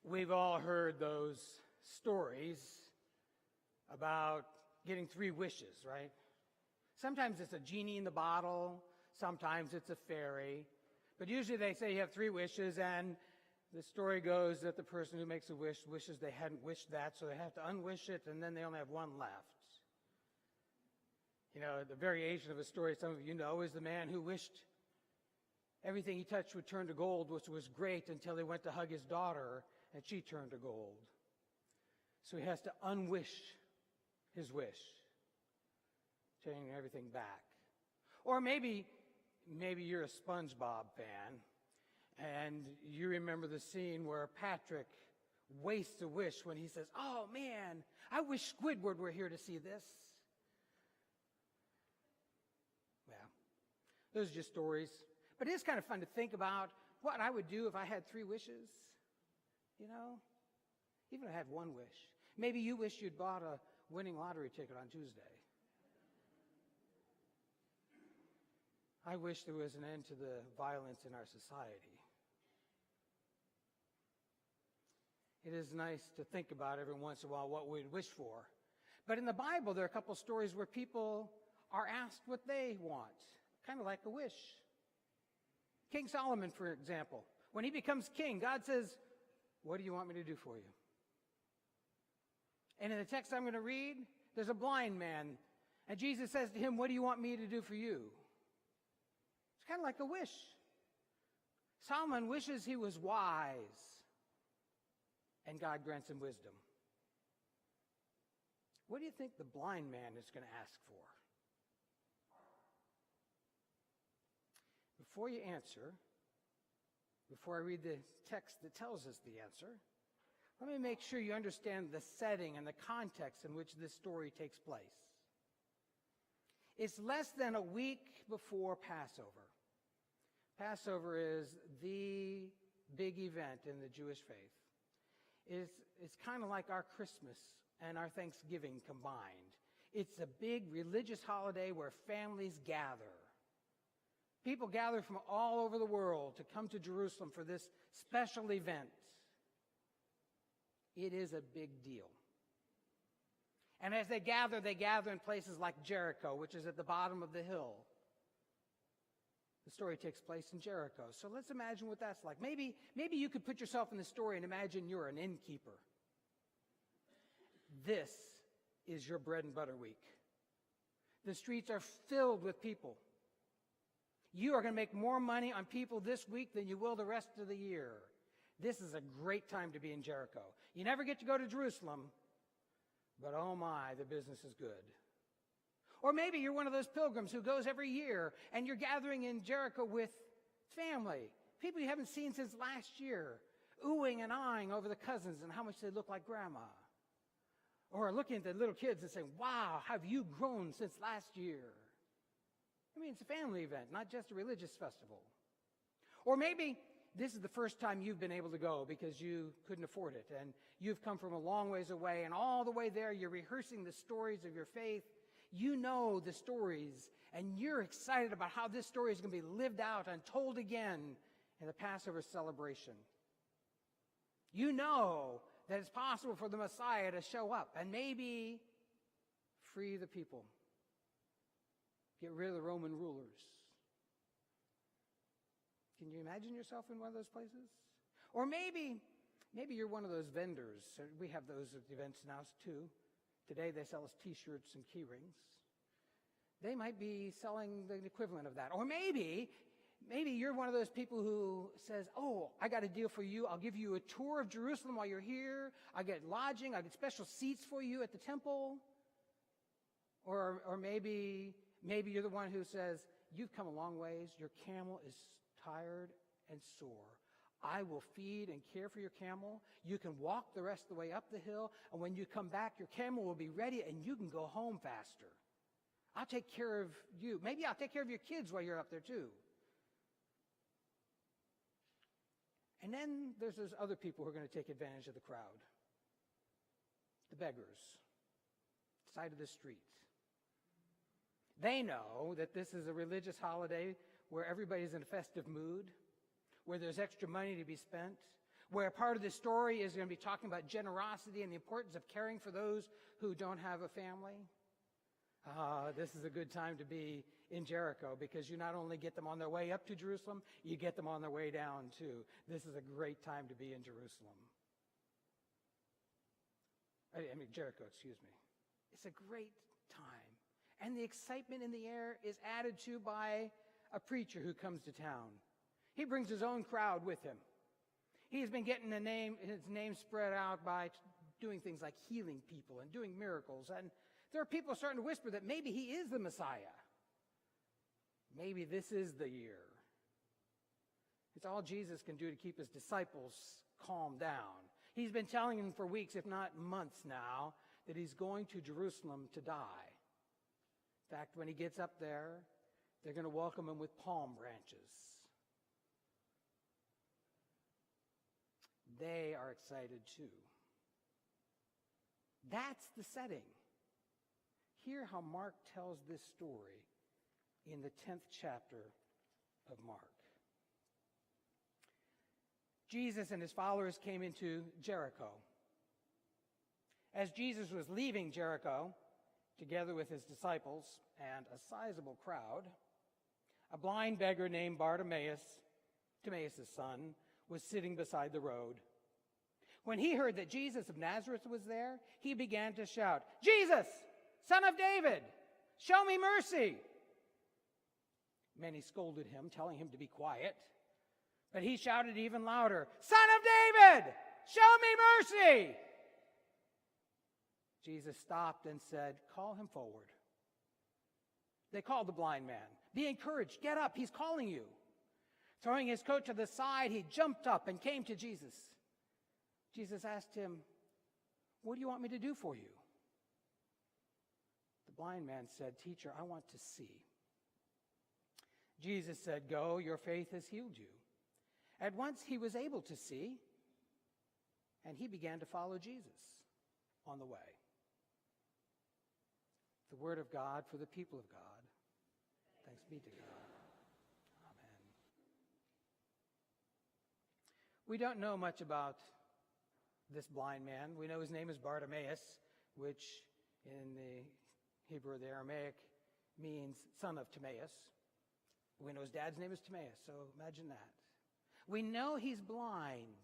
We've all heard those stories about getting 3 wishes, right? Sometimes it's a genie in the bottle, sometimes it's a fairy, but usually they say you have 3 wishes, and the story goes that the person who makes a wish wishes they hadn't wished that, so they have to unwish it, and then they only have 1 left. You know, the variation of a story some of you know is the man who wished everything he touched would turn to gold, which was great until he went to hug his daughter, and she turned to gold. So he has to unwish his wish, turning everything back. Or maybe you're a SpongeBob fan, and you remember the scene where Patrick wastes a wish when he says, "Oh man, I wish Squidward were here to see this." Well, those are just stories. But it is kind of fun to think about what I would do if I had 3 wishes. You know, even if I had 1 wish. Maybe you wish you'd bought a winning lottery ticket on Tuesday. I wish there was an end to the violence in our society. It is nice to think about every once in a while what we'd wish for. But in the Bible, there are a couple stories where people are asked what they want, kind of like a wish. King Solomon, for example, when he becomes king, God says, "What do you want me to do for you?" And in the text I'm going to read, there's a blind man, and Jesus says to him, "What do you want me to do for you?" It's kind of like a wish. Solomon wishes he was wise, and God grants him wisdom. What do you think the blind man is going to ask for? Before you answer, before I read the text that tells us the answer, let me make sure you understand the setting and the context in which this story takes place. It's less than a week before Passover. Passover is the big event in the Jewish faith. It's kind of like our Christmas and our Thanksgiving combined. It's a big religious holiday where families gather. People gather from all over the world to come to Jerusalem for this special event. It is a big deal. And as they gather in places like Jericho, which is at the bottom of the hill. The story takes place in Jericho. So let's imagine what that's like. Maybe you could put yourself in the story and imagine you're an innkeeper. This is your bread and butter week. The streets are filled with people. You are going to make more money on people this week than you will the rest of the year. This is a great time to be in Jericho. You never get to go to Jerusalem, but oh my, the business is good. Or maybe you're one of those pilgrims who goes every year and you're gathering in Jericho with family, people you haven't seen since last year, oohing and ahhing over the cousins and how much they look like grandma. Or looking at the little kids and saying, "Wow, have you grown since last year?" I mean, it's a family event, not just a religious festival. Or maybe this is the first time you've been able to go because you couldn't afford it, and you've come from a long ways away, and all the way there you're rehearsing the stories of your faith. You know the stories, and you're excited about how this story is going to be lived out and told again in the Passover celebration. You know that it's possible for the Messiah to show up and maybe free the people. Get rid of the Roman rulers. Can you imagine yourself in one of those places? Or maybe you're one of those vendors. We have those at events now too. Today they sell us T-shirts and key rings. They might be selling the equivalent of that. Or maybe you're one of those people who says, "Oh, I got a deal for you. I'll give you a tour of Jerusalem while you're here. I get lodging. I get special seats for you at the temple." Or maybe you're the one who says, "You've come a long ways. Your camel is tired and sore. I will feed and care for your camel. You can walk the rest of the way up the hill, and when you come back, your camel will be ready, and you can go home faster. I'll take care of you. Maybe I'll take care of your kids while you're up there too." And then there's those other people who are going to take advantage of the crowd. The beggars, side of the street. They know that this is a religious holiday where everybody's in a festive mood, where there's extra money to be spent, where part of the story is going to be talking about generosity and the importance of caring for those who don't have a family. This is a good time to be in Jericho, because you not only get them on their way up to Jerusalem, you get them on their way down too. This is a great time to be in Jerusalem. Jericho, excuse me. It's a great time. And the excitement in the air is added to by a preacher who comes to town. He brings his own crowd with him. He's been getting his name spread out by doing things like healing people and doing miracles. And there are people starting to whisper that maybe he is the Messiah. Maybe this is the year. It's all Jesus can do to keep his disciples calmed down. He's been telling them for weeks, if not months now, that he's going to Jerusalem to die. In fact, when he gets up there, they're going to welcome him with palm branches. They are excited too. That's the setting. Hear how Mark tells this story in the 10th chapter of Mark. Jesus and his followers came into Jericho. As Jesus was leaving Jericho, together with his disciples and a sizable crowd, a blind beggar named Bartimaeus, Timaeus' son, was sitting beside the road. When he heard that Jesus of Nazareth was there, he began to shout, "Jesus, Son of David, show me mercy!" Many scolded him, telling him to be quiet. But he shouted even louder, "Son of David, show me mercy!" Jesus stopped and said, "Call him forward." They called the blind man. "Be encouraged, get up, he's calling you." Throwing his coat to the side, he jumped up and came to Jesus. Jesus asked him, "What do you want me to do for you?" The blind man said, "Teacher, I want to see." Jesus said, "Go, your faith has healed you." At once he was able to see, and he began to follow Jesus on the way. The word of God for the people of God. Thanks be to God. Amen. We don't know much about this blind man. We know his name is Bartimaeus, which in the Hebrew or the Aramaic means son of Timaeus. We know his dad's name is Timaeus, so imagine that. We know he's blind.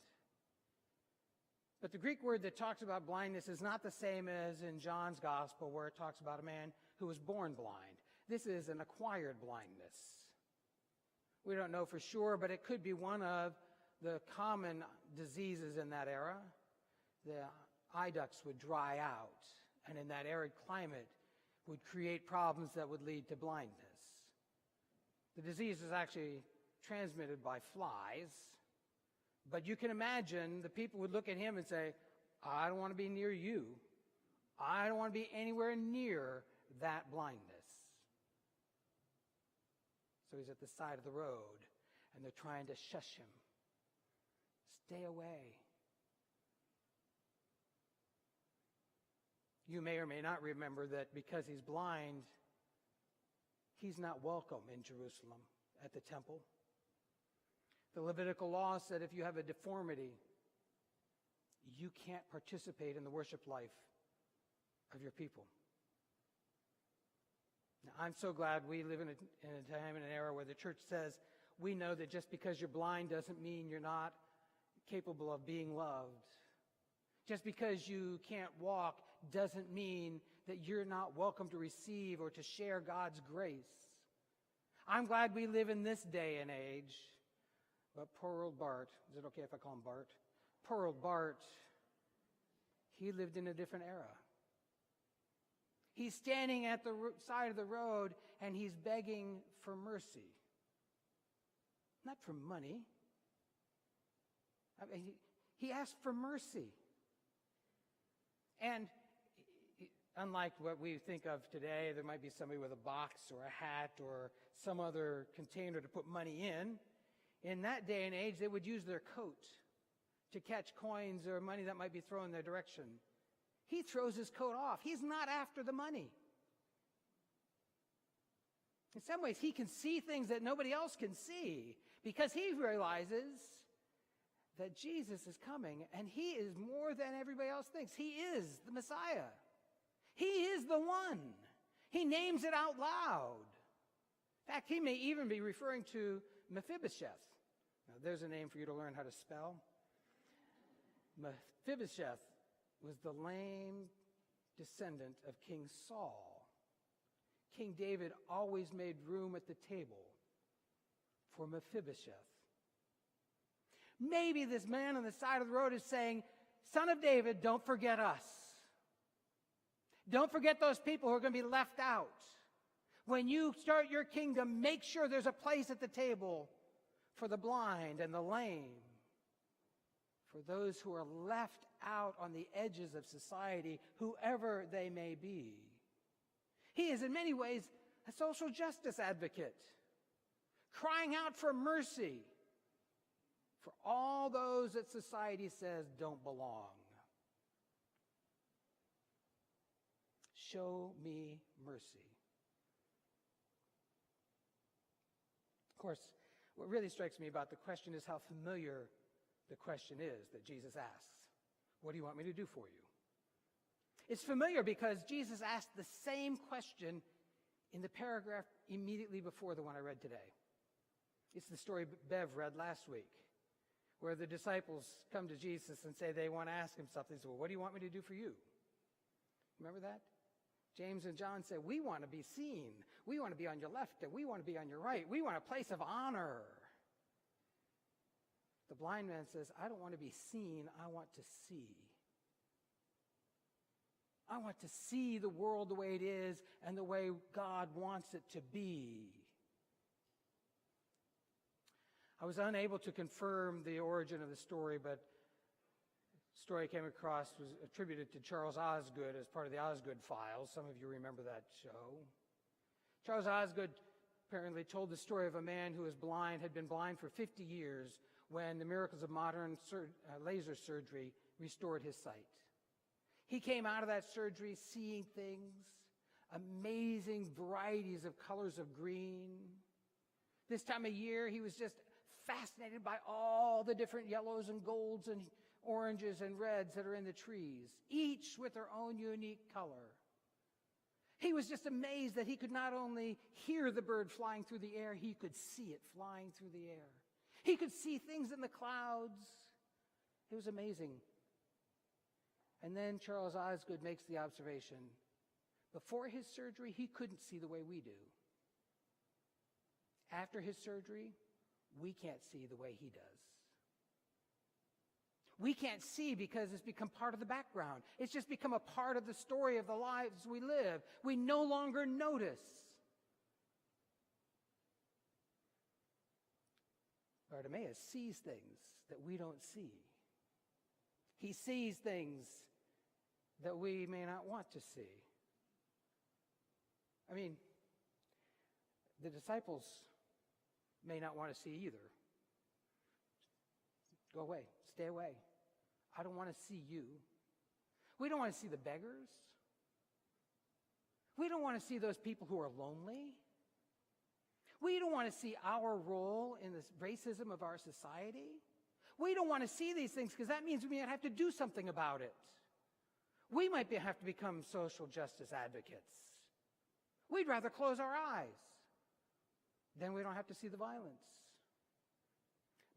But the Greek word that talks about blindness is not the same as in John's gospel, where it talks about a man who was born blind. This is an acquired blindness. We don't know for sure, but it could be one of the common diseases in that era. The eye ducts would dry out, and in that arid climate would create problems that would lead to blindness. The disease is actually transmitted by flies, but you can imagine the people would look at him and say, "I don't want to be near you. I don't want to be anywhere near that blindness." So he's at the side of the road, and they're trying to shush him. Stay away. You may or may not remember that because he's blind, he's not welcome in Jerusalem at the temple. The Levitical law said if you have a deformity, you can't participate in the worship life of your people. Now, I'm so glad we live in a time and an era where the church says we know that just because you're blind doesn't mean you're not capable of being loved. Just because you can't walk doesn't mean that you're not welcome to receive or to share God's grace. I'm glad we live in this day and age. But poor old Bart, is it okay if I call him Bart? Poor old Bart, he lived in a different era. He's standing at the side of the road and he's begging for mercy. Not for money. I mean, he asked for mercy. And unlike what we think of today, there might be somebody with a box or a hat or some other container to put money in. In that day and age, they would use their coat to catch coins or money that might be thrown in their direction. He throws his coat off. He's not after the money. In some ways, he can see things that nobody else can see because he realizes that Jesus is coming, and he is more than everybody else thinks. He is the Messiah. He is the one. He names it out loud. In fact, he may even be referring to Mephibosheth. Now, there's a name for you to learn how to spell. Mephibosheth was the lame descendant of King Saul. King David always made room at the table for Mephibosheth. Maybe this man on the side of the road is saying, Son of David, don't forget us. Don't forget those people who are going to be left out. When you start your kingdom, make sure there's a place at the table for the blind and the lame, for those who are left out on the edges of society, whoever they may be. He is in many ways a social justice advocate, crying out for mercy for all those that society says don't belong. Show me mercy. Of course, what really strikes me about the question is how familiar the question is that Jesus asks. What do you want me to do for you? It's familiar because Jesus asked the same question in the paragraph immediately before the one I read today. It's the story Bev read last week, where the disciples come to Jesus and say they want to ask him something. So, well, what do you want me to do for you? Remember that? James and John say, we want to be seen. We want to be on your left, and we want to be on your right. We want a place of honor. The blind man says, I don't want to be seen. I want to see. I want to see the world the way it is and the way God wants it to be. I was unable to confirm the origin of the story, but the story I came across was attributed to Charles Osgood as part of the Osgood Files. Some of you remember that show. Charles Osgood apparently told the story of a man who was blind, had been blind for 50 years, when the miracles of modern laser surgery restored his sight. He came out of that surgery seeing things, amazing varieties of colors of green. This time of year, he was just fascinated by all the different yellows and golds and oranges and reds that are in the trees, each with their own unique color. He was just amazed that he could not only hear the bird flying through the air, he could see it flying through the air. He could see things in the clouds. It was amazing. And then Charles Osgood makes the observation, before his surgery, he couldn't see the way we do. After his surgery, we can't see the way he does. We can't see because it's become part of the background. It's just become a part of the story of the lives we live. We no longer notice. Bartimaeus sees things that we don't see. He sees things that we may not want to see. I mean, the disciples may not want to see either. Go away. Stay away. I don't want to see you. We don't want to see the beggars. We don't want to see those people who are lonely. We don't want to see our role in this racism of our society. We don't want to see these things because that means we might have to do something about it. We might have to become social justice advocates. We'd rather close our eyes. Then we don't have to see the violence.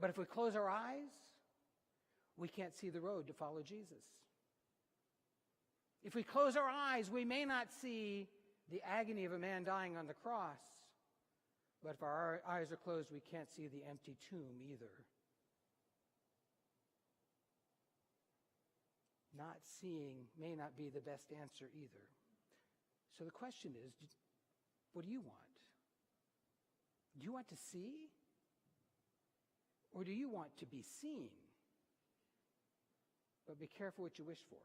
But if we close our eyes, we can't see the road to follow Jesus. If we close our eyes, we may not see the agony of a man dying on the cross. But if our eyes are closed, we can't see the empty tomb either. Not seeing may not be the best answer either. So the question is, what do you want? Do you want to see? Or do you want to be seen? But be careful what you wish for,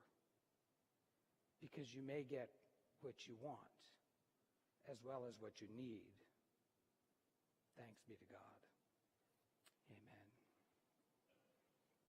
because you may get what you want as well as what you need. Thanks be to God.